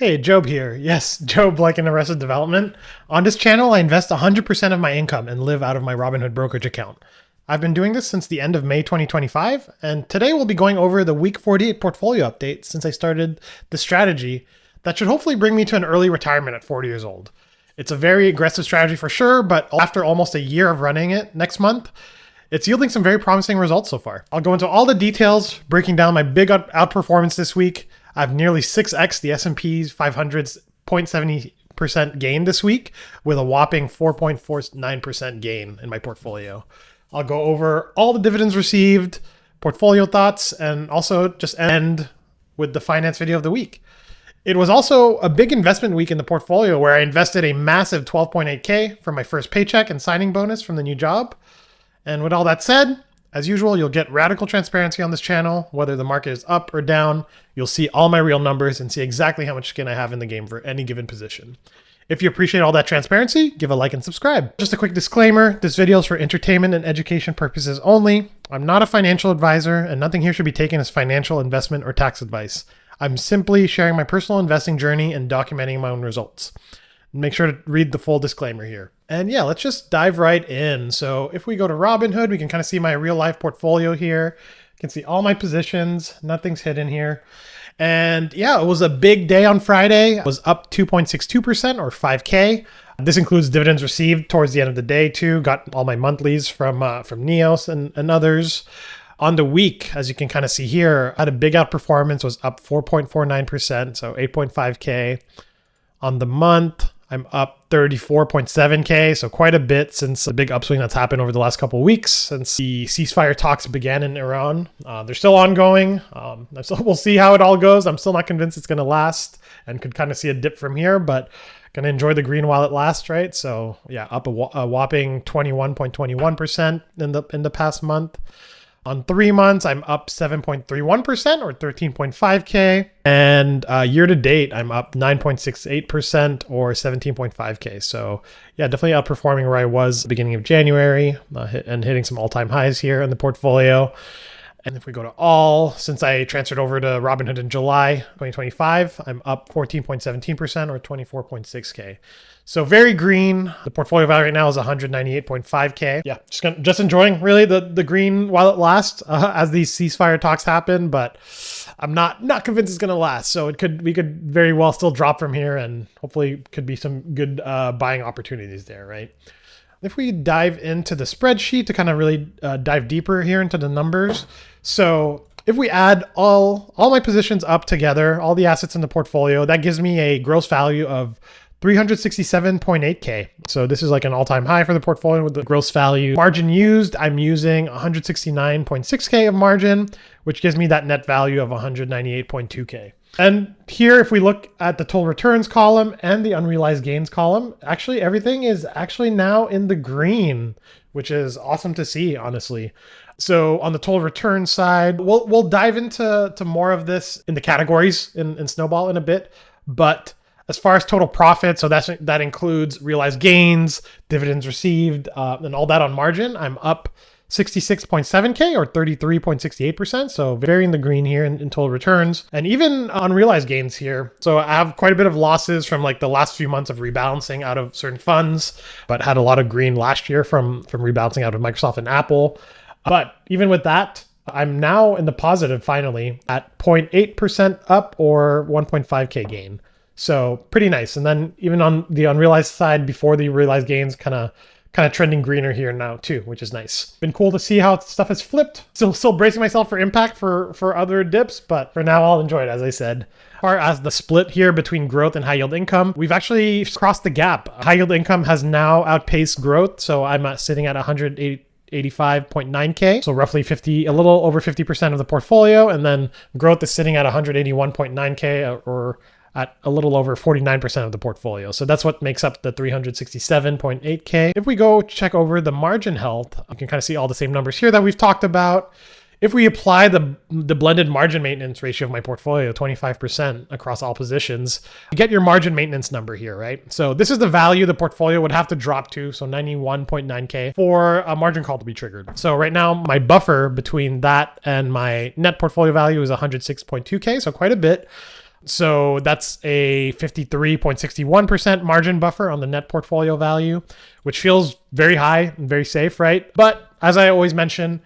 Hey, Job here. Yes, Job like in Arrested Development. On this channel, I invest 100% of my income and live out of my Robinhood brokerage account. I've been doing this since the end of May 2025, and today we'll be going over the week 48 portfolio update since I started the strategy that should hopefully bring me to an early retirement at 40 years old. It's a very aggressive strategy for sure, but after almost a year of running it next month, it's yielding some very promising results so far. I'll go into all the details, breaking down my big outperformance this week. I've nearly 6x the S&P 500's 0.70% gain this week with a whopping 4.49% gain in my portfolio. I'll go over all the dividends received, portfolio thoughts, and also just end with the finance video of the week. It was also a big investment week in the portfolio where I invested a massive 12.8K for my first paycheck and signing bonus from the new job. And with all that said, as usual, you'll get radical transparency on this channel, whether the market is up or down. You'll see all my real numbers and see exactly how much skin I have in the game for any given position. If you appreciate all that transparency, give a like and subscribe. Just a quick disclaimer, this video is for entertainment and education purposes only. I'm not a financial advisor and nothing here should be taken as financial, investment, or tax advice. I'm simply sharing my personal investing journey and documenting my own results. Make sure to read the full disclaimer here. And yeah, let's just dive right in. So if we go to Robinhood, we can kind of see my real life portfolio here. You can see all my positions, nothing's hidden here. And yeah, it was a big day on Friday. It was up 2.62% or 5K. This includes dividends received towards the end of the day too. Got all my monthlies from Neos and others. On the week, as you can kind of see here, I had a big outperformance, was up 4.49%, so 8.5K. On the month, I'm up 34.7K, so quite a bit since the big upswing that's happened over the last couple of weeks since the ceasefire talks began in Iran. They're still ongoing. We'll see how it all goes. I'm still not convinced it's going to last and could kind of see a dip from here, but going to enjoy the green while it lasts, right? So yeah, up a whopping 21.21% in the past month. On 3 months, I'm up 7.31% or 13.5K. And year to date, I'm up 9.68% or 17.5K. So yeah, definitely outperforming where I was beginning of January and hitting some all-time highs here in the portfolio. And if we go to all, since I transferred over to Robinhood in July 2025, I'm up 14.17% or 24.6K. So very green. The portfolio value right now is 198.5K. Yeah, just enjoying really the green while it lasts as these ceasefire talks happen, but I'm not convinced it's going to last. So we could very well still drop from here and hopefully could be some good buying opportunities there, right? If we dive into the spreadsheet to kind of really dive deeper here into the numbers. So if we add all my positions up together, all the assets in the portfolio, that gives me a gross value of 367.8K. So this is like an all-time high for the portfolio with the gross value. Margin used, I'm using 169.6K of margin, which gives me that net value of 198.2K. And here, if we look at the total returns column and the unrealized gains column, actually everything is actually now in the green, which is awesome to see, honestly. So on the total return side, we'll dive into more of this in the categories in Snowball in a bit, but as far as total profit, so that includes realized gains, dividends received, and all that on margin, I'm up 66.7K or 33.68%. So very in the green here in total returns and even unrealized gains here. So I have quite a bit of losses from like the last few months of rebalancing out of certain funds, but had a lot of green last year from rebalancing out of Microsoft and Apple. But even with that, I'm now in the positive finally at 0.8% up or 1.5K gain. So pretty nice. And then even on the unrealized side before the realized gains, kind of trending greener here now too, which is nice. Been cool to see how stuff has flipped. Still bracing myself for impact for other dips, but for now I'll enjoy it, as I said. As far as the split here between growth and high yield income, we've actually crossed the gap. High yield income has now outpaced growth. So I'm sitting at 185.9K. So roughly a little over 50% of the portfolio. And then growth is sitting at 181.9K or at a little over 49% of the portfolio. So that's what makes up the 367.8K. If we go check over the margin health, you can kind of see all the same numbers here that we've talked about. If we apply the blended margin maintenance ratio of my portfolio, 25% across all positions, you get your margin maintenance number here, right? So this is the value the portfolio would have to drop to, so 91.9K for a margin call to be triggered. So right now, my buffer between that and my net portfolio value is 106.2K, so quite a bit. So that's a 53.61% margin buffer on the net portfolio value, which feels very high and very safe, right? But as I always mention,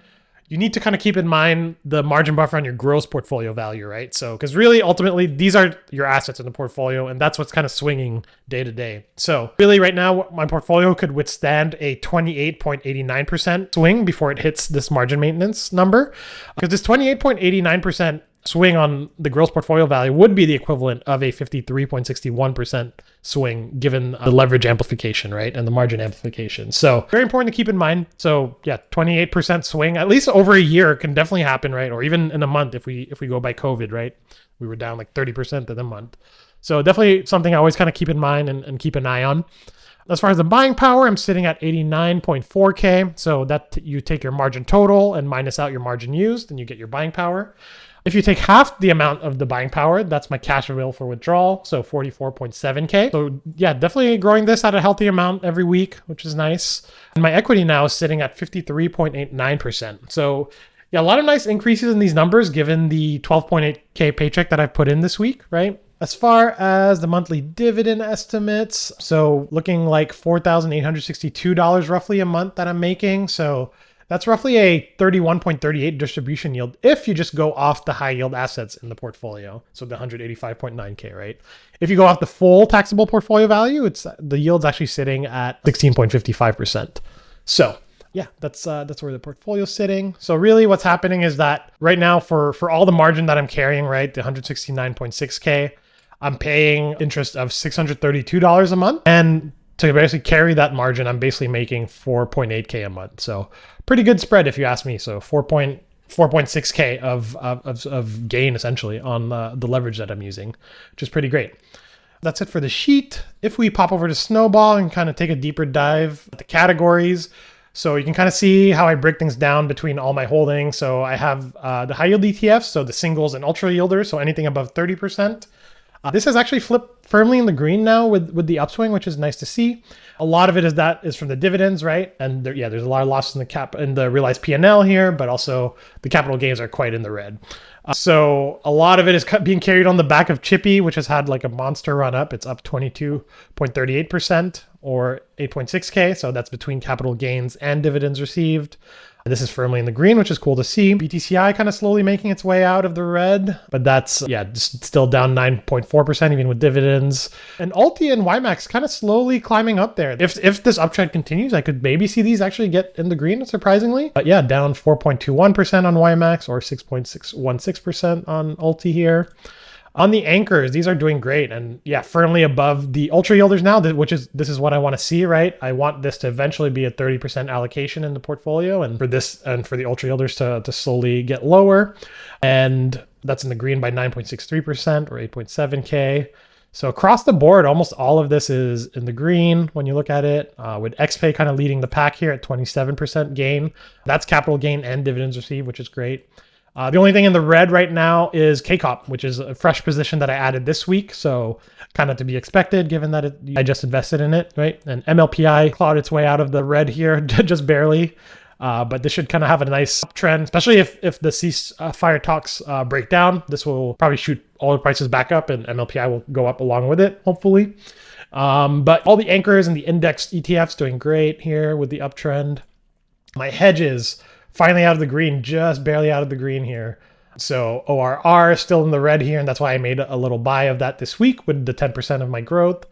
you need to kind of keep in mind the margin buffer on your gross portfolio value, right? So, because really, ultimately, these are your assets in the portfolio, and that's what's kind of swinging day to day. So, really, right now, my portfolio could withstand a 28.89% swing before it hits this margin maintenance number, because this 28.89% swing on the gross portfolio value would be the equivalent of a 53.61% swing given the leverage amplification, right? And the margin amplification. So very important to keep in mind. So yeah, 28% swing, at least over a year, can definitely happen, right? Or even in a month if we go by COVID, right? We were down like 30% in a month. So definitely something I always kind of keep in mind and keep an eye on. As far as the buying power, I'm sitting at 89.4K. So that you take your margin total and minus out your margin used, and you get your buying power. If you take half the amount of the buying power, that's my cash available for withdrawal, so 44.7K. So yeah, definitely growing this at a healthy amount every week, which is nice. And my equity now is sitting at 53.89%. So yeah, a lot of nice increases in these numbers given the 12.8K paycheck that I've put in this week, right? As far as the monthly dividend estimates, so looking like $4,862 roughly a month that I'm making. So that's roughly a 31.38 distribution yield if you just go off the high yield assets in the portfolio. So the 185.9K, right? If you go off the full taxable portfolio value, the yield's actually sitting at 16.55%. So yeah, that's where the portfolio's sitting. So really what's happening is that right now for all the margin that I'm carrying, right, the 169.6K, I'm paying interest of $632 a month. And to basically carry that margin, I'm basically making 4.8K a month. So pretty good spread if you ask me. So 4.6K of gain essentially on the leverage that I'm using, which is pretty great. That's it for the sheet. If we pop over to Snowball and kind of take a deeper dive at the categories, so you can kind of see how I break things down between all my holdings. So I have the high yield ETFs, so the singles and ultra yielders, so anything above 30%. This has actually flipped firmly in the green now with the upswing, which is nice to see. A lot of it is from the dividends, right? And there's a lot of losses in the realized P&L here, but also the capital gains are quite in the red. So a lot of it is being carried on the back of Chippy, which has had like a monster run up. It's up 22.38% or 8.6K. So that's between capital gains and dividends received. This is firmly in the green, which is cool to see. BTCI kind of slowly making its way out of the red, but that's, just still down 9.4% even with dividends. And Alti and YMAX kind of slowly climbing up there. If this uptrend continues, I could maybe see these actually get in the green, surprisingly. But yeah, down 4.21% on YMAX or 6.616% on Alti here. On the anchors, these are doing great and yeah, firmly above the ultra yielders now, this is what I want to see, right? I want this to eventually be a 30% allocation in the portfolio and for the ultra yielders to slowly get lower. And that's in the green by 9.63% or 8.7K. So across the board, almost all of this is in the green when you look at it, with XPay kind of leading the pack here at 27% gain. That's capital gain and dividends received, which is great. The only thing in the red right now is KCOP, which is a fresh position that I added this week. So kind of to be expected given that I just invested in it, right? And MLPI clawed its way out of the red here, just barely. But this should kind of have a nice trend, especially if the ceasefire talks break down. This will probably shoot all the prices back up and MLPI will go up along with it, hopefully. But all the anchors and the indexed ETFs doing great here with the uptrend. My hedges finally out of the green, just barely out of the green here. So ORR is still in the red here, and that's why I made a little buy of that this week with the 10% of my growth.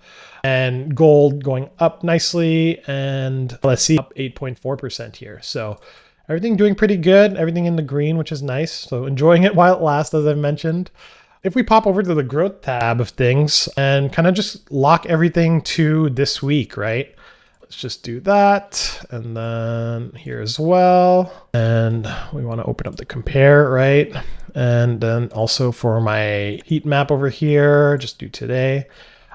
And gold going up nicely, and let's see, up 8.4% here. So everything doing pretty good, everything in the green, which is nice. So enjoying it while it lasts, as I've mentioned. If we pop over to the growth tab of things and kind of just lock everything to this week, right? Let's just do that. And then here as well. And we want to open up the compare, right? And then also for my heat map over here, just do today.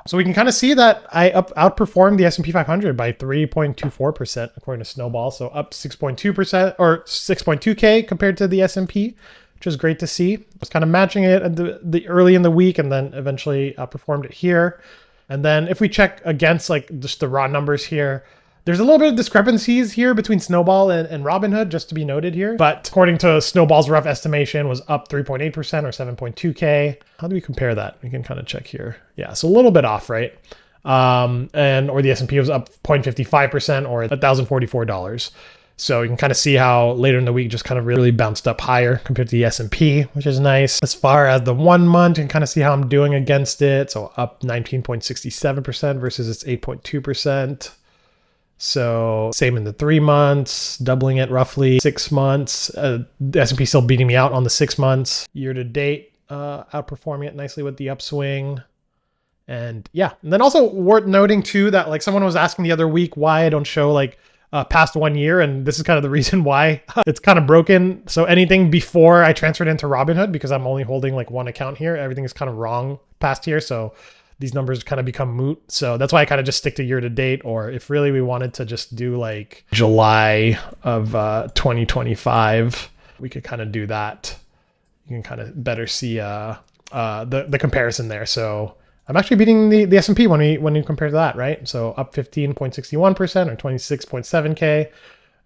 So we can kind of see that I outperformed the S&P 500 by 3.24% according to Snowball. So up 6.2% or 6.2K compared to the S&P, which is great to see. I was kind of matching it at the early in the week and then eventually outperformed it here. And then if we check against like just the raw numbers here, There's a little bit of discrepancies here between Snowball and Robinhood, just to be noted here. But according to Snowball's rough estimation, was up 3.8% or 7.2K. How do we compare that? We can kind of check here. Yeah, so a little bit off, right? Or the S&P was up 0.55% or $1,044. So you can kind of see how later in the week just kind of really bounced up higher compared to the S&P, which is nice. As far as the 1 month, you can kind of see how I'm doing against it. So up 19.67% versus its 8.2%. So same in the 3 months, doubling it roughly. 6 months, the S&P still beating me out on the 6 months. Year to date, outperforming it nicely with the upswing. And yeah, and then also worth noting too that like someone was asking the other week why I don't show like past 1 year, and this is kind of the reason why. It's kind of broken. So anything before I transferred into Robinhood, because I'm only holding like one account here, everything is kind of wrong past here. So these numbers kind of become moot. So that's why I kind of just stick to year to date, or if really we wanted to just do like July of 2025, we could kind of do that. You can kind of better see the comparison there. So I'm actually beating the S&P when you compare to that, right? So up 15.61% or 26.7K,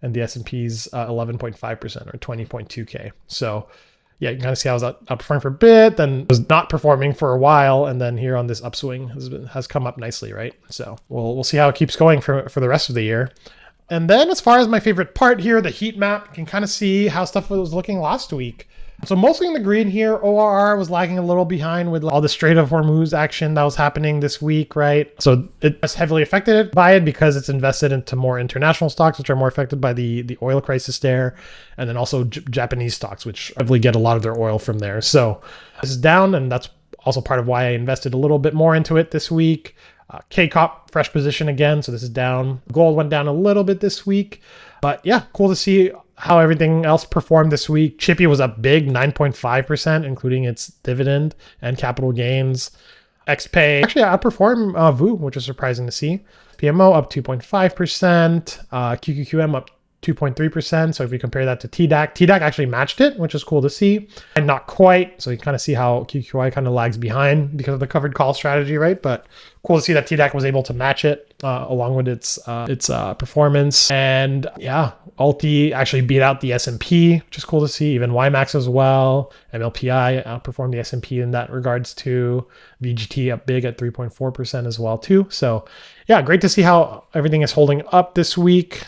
and the S&P's 11.5% or 20.2K. So yeah, you can kind of see how I was outperforming for a bit, then was not performing for a while, and then here on this upswing has come up nicely, right? So we'll see how it keeps going for the rest of the year. And then as far as my favorite part here, the heat map, you can kind of see how stuff was looking last week. So mostly in the green here, ORR was lagging a little behind with all the Strait of Hormuz action that was happening this week, right? So it's heavily affected by it because it's invested into more international stocks, which are more affected by the oil crisis there. And then also Japanese stocks, which heavily get a lot of their oil from there. So this is down, and that's also part of why I invested a little bit more into it this week. KCOP, fresh position again, so this is down. Gold went down a little bit this week. But yeah, cool to see how everything else performed this week. Chippy was up big, 9.5%, including its dividend and capital gains. XPay actually outperformed VU, which is surprising to see. PMO up 2.5%, QQQM up 2.3%. So if you compare that to TDAC actually matched it, which is cool to see, and not quite. So you kind of see how QQI kind of lags behind because of the covered call strategy, right? But cool to see that TDAC was able to match it along with its performance. And yeah, Alti actually beat out the S&P, which is cool to see. Even YMAX as well. MLPI outperformed the S&P in that regards too. VGT up big at 3.4% as well too. So yeah, great to see how everything is holding up this week.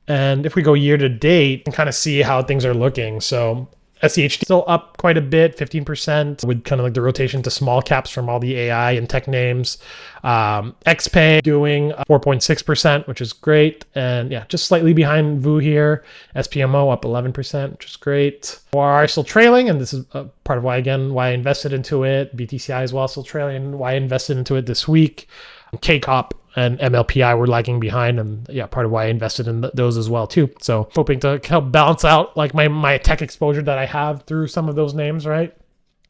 And if we go year to date and kind of see how things are looking. So SCHD still up quite a bit, 15%, with kind of like the rotation to small caps from all the AI and tech names. XPay doing 4.6%, which is great. And yeah, just slightly behind VU here. SPMO up 11%, which is great. ORR still trailing, and this is part of why I invested into it. BTCI as well still trailing, why I invested into it this week. KCOP and MLPI were lagging behind, and yeah, part of why I invested in those as well too. So hoping to help balance out like my tech exposure that I have through some of those names, right?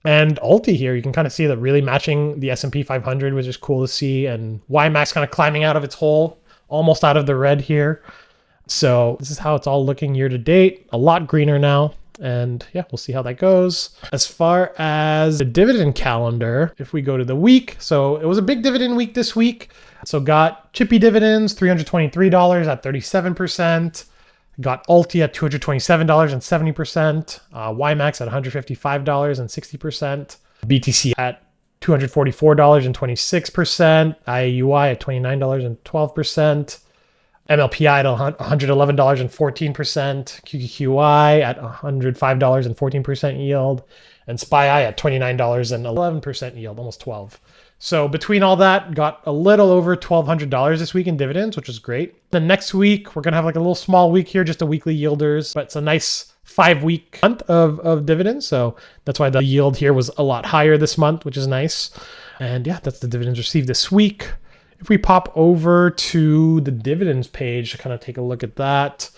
And Alti here, you can kind of see that really matching the S&P 500, which is cool to see, and YMAX kind of climbing out of its hole, almost out of the red here. So this is how it's all looking year to date. A lot greener now. And yeah, we'll see how that goes. As far as the dividend calendar, if we go to the week, so it was a big dividend week this week. So got Chippy dividends, $323 at 37%. Got Alti at $227 and 70%. YMAX at $155 and 60%. BTC at $244 and 26%. IAUI at $29 and 12%. MLPI at $111 and 14%, QQQI at $105 and 14% yield, and SPY at $29 and 11% yield, almost 12. So between all that, got a little over $1,200 this week in dividends, which is great. The next week, we're going to have like a little small week here, just a weekly yielders, but it's a nice 5-week month of dividends. So that's why the yield here was a lot higher this month, which is nice. And yeah, that's the dividends received this week. If we pop over to the dividends page to kind of take a look at that,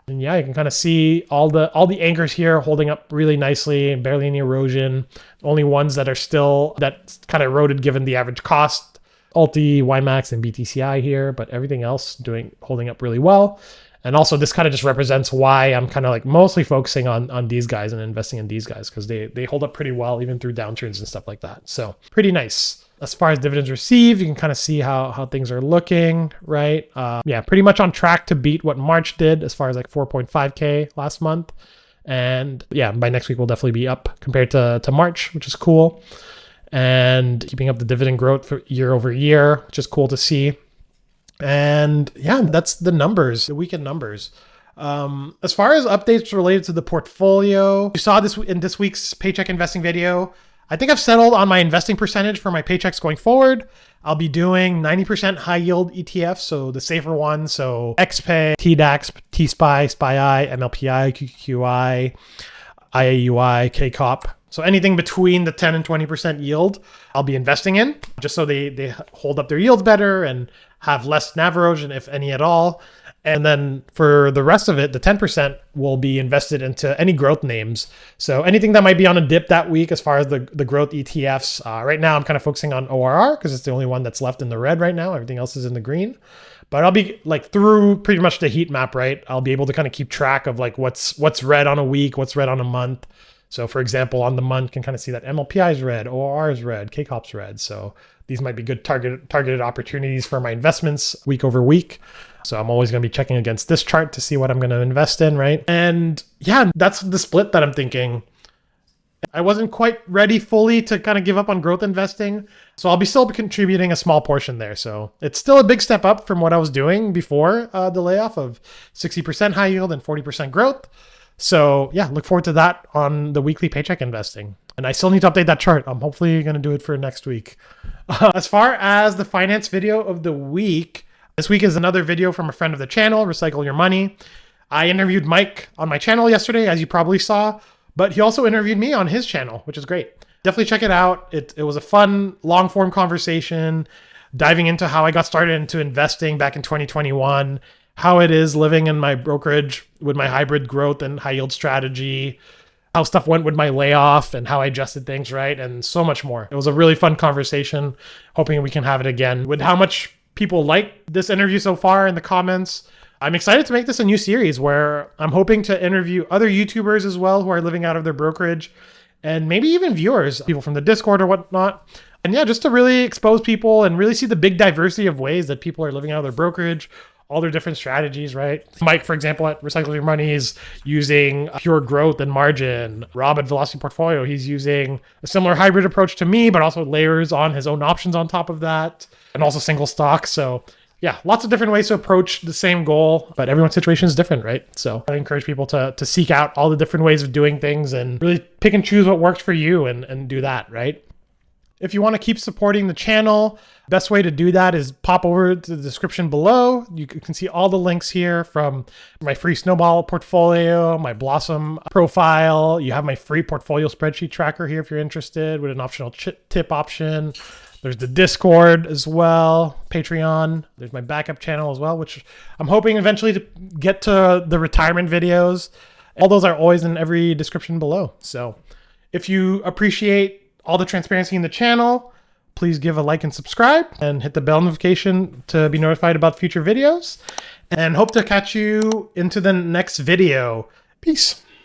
and yeah, you can kind of see all the anchors here holding up really nicely, barely any erosion. Only ones that are still that kind of eroded given the average cost, Alti, YMAX, and BTCI here, but everything else holding up really well. And also this kind of just represents why I'm kind of like mostly focusing on these guys and investing in these guys, because they hold up pretty well even through downturns and stuff like that. So pretty nice. As far as dividends received, you can kind of see how things are looking, right? Yeah, pretty much on track to beat what March did as far as like 4.5K last month. And yeah, by next week, we'll definitely be up compared to March, which is cool. And keeping up the dividend growth for year over year, which is cool to see. And yeah, that's the numbers, the weekend numbers. As far as updates related to the portfolio, you saw this in this week's Paycheck investing video. I think I've settled on my investing percentage for my paychecks going forward. I'll be doing 90% high yield ETFs, so the safer ones. So XPay, TDAX, TSPY, SPY-I, MLPI, QQQI, IAUI, KCOP. So anything between the 10 and 20% yield, I'll be investing in, just so they hold up their yields better and have less NAV erosion, if any at all. And then for the rest of it, the 10% will be invested into any growth names. So anything that might be on a dip that week as far as the growth ETFs. Right now, I'm kind of focusing on ORR because it's the only one that's left in the red right now. Everything else is in the green. But I'll be like through pretty much the heat map, right? I'll be able to kind of keep track of like what's red on a week, what's red on a month. So for example, on the month, you can kind of see that MLPI is red, ORR is red, KCOP's red. So these might be good targeted opportunities for my investments week over week. So I'm always going to be checking against this chart to see what I'm going to invest in, right? And yeah, that's the split that I'm thinking. I wasn't quite ready fully to kind of give up on growth investing. So I'll be still contributing a small portion there. So it's still a big step up from what I was doing before the layoff of 60% high yield and 40% growth. So yeah, look forward to that on the weekly paycheck investing. And I still need to update that chart. I'm hopefully going to do it for next week. As far as the finance video of the week, this week is another video from a friend of the channel, Recycle Your Money. I interviewed Mike on my channel yesterday, as you probably saw, but he also interviewed me on his channel, which is great. Definitely check it out. It was a fun, long-form conversation, diving into how I got started into investing back in 2021, how it is living in my brokerage with my hybrid growth and high yield strategy, how stuff went with my layoff and how I adjusted things, right? And so much more. It was a really fun conversation. Hoping we can have it again. With how much people like this interview so far in the comments, I'm excited to make this a new series where I'm hoping to interview other YouTubers as well who are living out of their brokerage, and maybe even viewers, people from the Discord or whatnot. And yeah, just to really expose people and really see the big diversity of ways that people are living out of their brokerage, all their different strategies, right? Mike, for example, at Recycle Your Money is using pure growth and margin. Rob at Velocity Portfolio, he's using a similar hybrid approach to me, but also layers on his own options on top of that, and also single stocks. So yeah, lots of different ways to approach the same goal, but everyone's situation is different, right? So I encourage people to seek out all the different ways of doing things and really pick and choose what works for you and do that, right? If you want to keep supporting the channel, best way to do that is pop over to the description below. You can see all the links here from my free Snowball portfolio, my Blossom profile. You have my free portfolio spreadsheet tracker here if you're interested with an optional tip option. There's the Discord as well, Patreon. There's my backup channel as well, which I'm hoping eventually to get to the retirement videos. All those are always in every description below. So if you appreciate all the transparency in the channel, please give a like and subscribe and hit the bell notification to be notified about future videos, and hope to catch you into the next video. Peace.